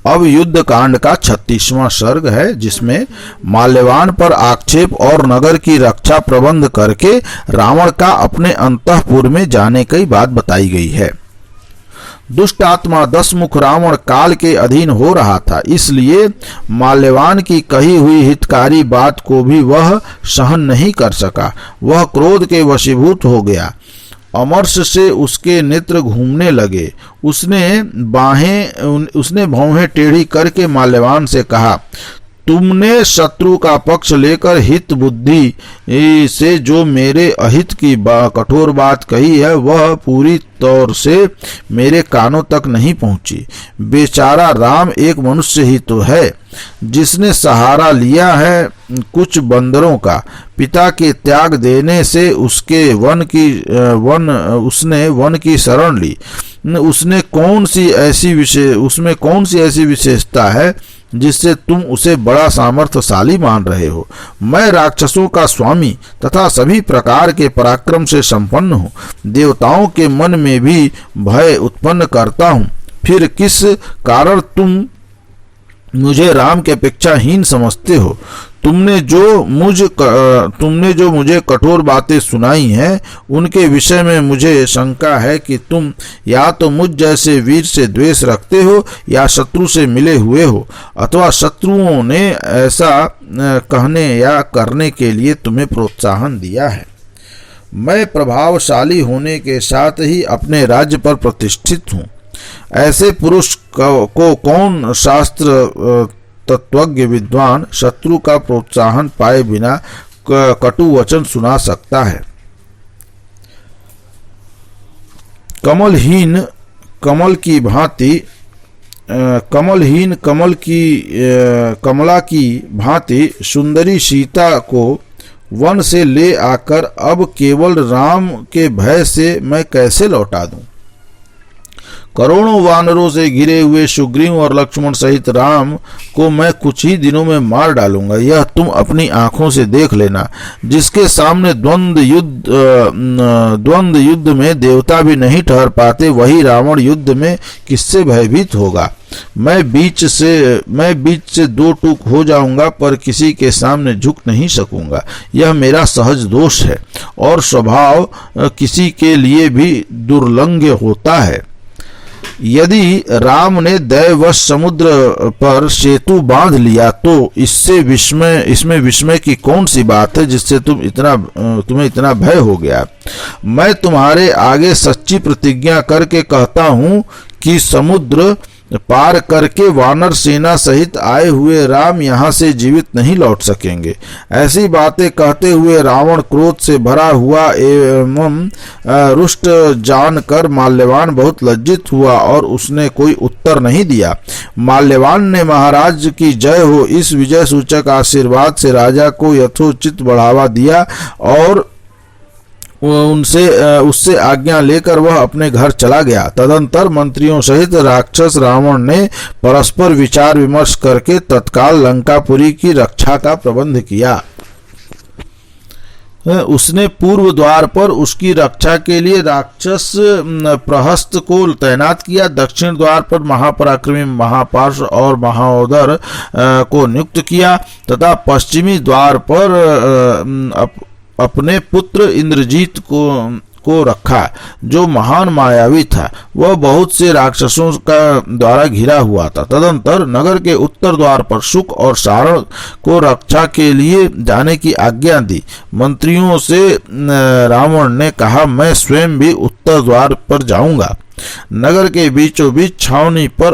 अब युद्ध कांड का 36वां सर्ग है, जिसमें माल्यवान पर आक्षेप और नगर की रक्षा प्रबंध करके रावण का अपने अंतःपुर में जाने की बात बताई गई है। दुष्ट आत्मा दशमुख रावण काल के अधीन हो रहा था, इसलिए माल्यवान की कही हुई हितकारी बात को भी वह सहन नहीं कर सका। वह क्रोध के वशीभूत हो गया। अमर्ष से उसके नेत्र घूमने लगे। उसने भौहें टेढ़ी करके माल्यवान से कहा, तुमने शत्रु का पक्ष लेकर हित बुद्धि से जो मेरे अहित की कठोर बात कही है, वह पूरी तौर से मेरे कानों तक नहीं पहुंची। बेचारा राम एक मनुष्य ही तो है, जिसने सहारा लिया है कुछ बंदरों का। पिता के त्याग देने से उसने वन की शरण ली। उसमें कौन सी ऐसी विशेषता है जिससे तुम उसे बड़ा सामर्थ्यशाली मान रहे हो? मैं राक्षसों का स्वामी तथा सभी प्रकार के पराक्रम से संपन्न हूँ। देवताओं के मन में भी भय उत्पन्न करता हूँ। फिर किस कारण तुम मुझे राम के अपेक्षा हीन समझते हो? तुमने जो मुझे कठोर बातें सुनाई हैं, उनके विषय में मुझे शंका है कि तुम या तो मुझ जैसे वीर से द्वेष रखते हो या शत्रु से मिले हुए हो, अथवा शत्रुओं ने ऐसा कहने या करने के लिए तुम्हें प्रोत्साहन दिया है। मैं प्रभावशाली होने के साथ ही अपने राज्य पर प्रतिष्ठित हूँ। ऐसे पुरुष को कौन शास्त्र तत्वज्ञ विद्वान शत्रु का प्रोत्साहन पाए बिना कटु वचन सुना सकता है? कमलहीन कमला की भांति सुंदरी सीता को वन से ले आकर अब केवल राम के भय से मैं कैसे लौटा दूं? करोड़ों वानरों से घिरे हुए सुग्रीव और लक्ष्मण सहित राम को मैं कुछ ही दिनों में मार डालूंगा। यह तुम अपनी आंखों से देख लेना। जिसके सामने द्वंद्व युद्ध में देवता भी नहीं ठहर पाते, वही रावण युद्ध में किससे भयभीत होगा? मैं बीच से दो टूक हो जाऊंगा, पर किसी के सामने झुक नहीं सकूंगा। यह मेरा सहज दोष है और स्वभाव किसी के लिए भी दुर्लंघ्य होता है। यदि राम ने दैववश समुद्र पर सेतु बांध लिया, तो इसमें विस्मय की कौन सी बात है जिससे तुम्हें इतना भय हो गया? मैं तुम्हारे आगे सच्ची प्रतिज्ञा करके कहता हूँ कि समुद्र पार करके वानर सेना सहित आए हुए राम यहाँ से जीवित नहीं लौट सकेंगे। ऐसी बातें कहते हुए रावण क्रोध से भरा हुआ एवं रुष्ट जानकर माल्यवान बहुत लज्जित हुआ और उसने कोई उत्तर नहीं दिया। माल्यवान ने महाराज की जय हो इस विजय सूचक आशीर्वाद से राजा को यथोचित बढ़ावा दिया और उससे आज्ञा लेकर वह अपने घर चला गया। तदंतर मंत्रियों सहित राक्षस रावण ने परस्पर विचार विमर्श करके तत्काल लंकापुरी की रक्षा का प्रबंध किया। उसने पूर्व द्वार पर उसकी रक्षा के लिए राक्षस प्रहस्त को तैनात किया। दक्षिण द्वार पर महापराक्रमी महापार्श और महाओदर को नियुक्त किया तथा पश्चिमी द्वार पर अपने पुत्र इंद्रजीत को रखा, जो महान मायावी था। वह बहुत से राक्षसों का द्वारा घिरा हुआ था। तदंतर नगर के उत्तर द्वार पर शुक और सारण को रक्षा के लिए जाने की आज्ञा दी। मंत्रियों से रावण ने कहा, मैं स्वयं भी उत्तर द्वार पर जाऊंगा। नगर के बीचों बीच छावनी पर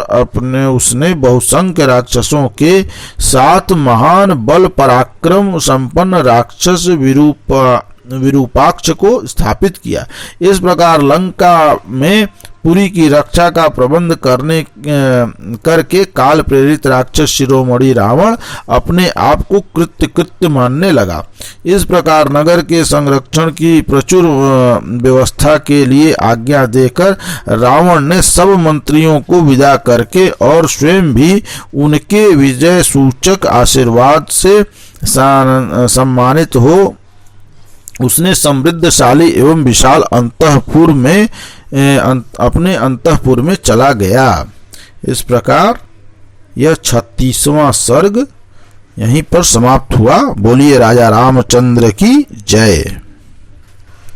उसने बहुसंख्य राक्षसों के साथ महान बल पराक्रम संपन्न राक्षस विरूपाक्ष को स्थापित किया। इस प्रकार लंका में पुरी की रक्षा का प्रबंध करके काल प्रेरित राक्षस शिरोमणि रावण अपने आप को कृत्य मानने लगा। इस प्रकार नगर के संरक्षण की प्रचुर व्यवस्था के लिए आज्ञा देकर रावण ने सब मंत्रियों को विदा करके और स्वयं भी उनके विजय सूचक आशीर्वाद से सम्मानित हो उसने समृद्धशाली एवं विशाल अंतःपुर में अपने अंतःपुर में चला गया। इस प्रकार यह 36वां सर्ग यहीं पर समाप्त हुआ। बोलिए राजा रामचंद्र की जय।